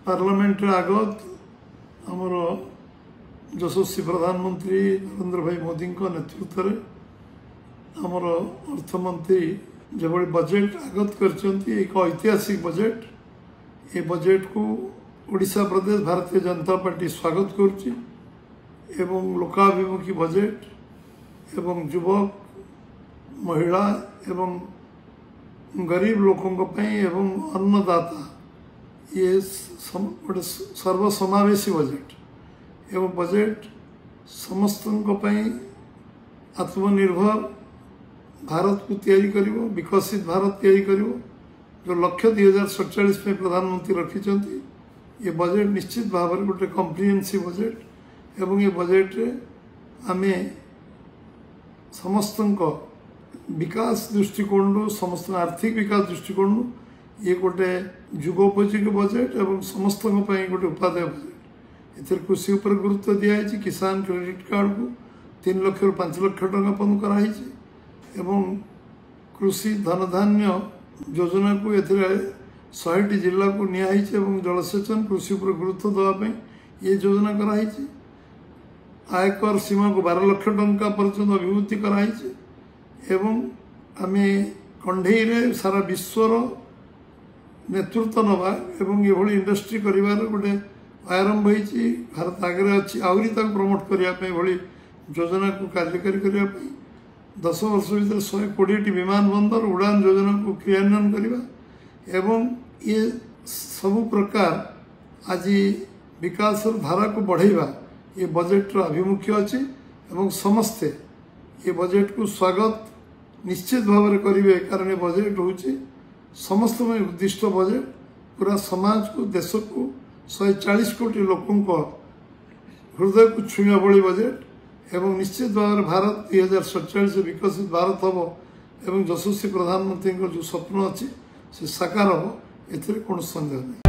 Parliament आगत आमर यशस्वी प्रधानमंत्री नरेंद्र भाई मोदी नेतृत्व में आमर अर्थमंत्री जो बजेट आगत कर एक ऐतिहासिक बजेट ये बजेट को ओडिशा प्रदेश भारतीय जनता पार्टी स्वागत करुच्ची एवं लोकाभिमुखी बजेट एवं युवक महिला एवं गरीब लोकों एवं अन्नदाता ये गोटे सर्वसमावेशी बजेट एवं बजेट समस्त आत्मनिर्भर भारत को तैयारी करिवो विकसित भारत तैयारी करिवो जो लक्ष्य 2047 में प्रधानमंत्री रखिंट ये बजेट निश्चित भाव में गोटे कम्प्रिहेन्सिव बजेट एवं ये बजेट रे आमे समस्त विकास दृष्टिकोण समस्त आर्थिक विकास दृष्टिकोण ये गोटे जुगोपयोगी बजेट एवं समस्त गोटे उपादेय बजेट इधर कृषि उपर गुरुत्व दिखाई किसान क्रेडिट कार्ड को 3 लाख रु 5 लाख टका बंद कराई एवं कृषि धन धान्य योजना को एथिर 100टी जिला को नियाई एवं जलसेचन कृषि उपर गुरुत्व देवाई ये योजना कराई आयकर सीमा को 12 लाख टका पर्यंत अभिवृद्धि कराई एवं आमे कंढे सारा विश्वर नेतृत्व नवा एवं ये इंडस्ट्री करिवार गोटे आरंभ होती भारत आगे अच्छी आहरी प्रमोट करने योजना को कार्यकारी करने 10 वर्ष भर 120टी विमान बंदर उड़ान योजना को क्रियान्वयन करने एवं ये सबु प्रकार आज विकास धारा को बढ़ेवा ये बजेट आभिमुख्य अच्छी एवं समस्ते ये बजेट को स्वागत निश्चित भाव में करेंगे कारण ये बजेट हूँ समस्त में उद्दिष्ट बजेट पूरा समाज को देश को 140 कोटी लोकों को हृदय को छुआ भली बजेट एवं निश्चित भाव में भारत 2047 विकसित भारत हम एवं यशस्वी प्रधानमंत्री जो स्वप्न अच्छी से साकार हम ए कौन संदेह नहीं।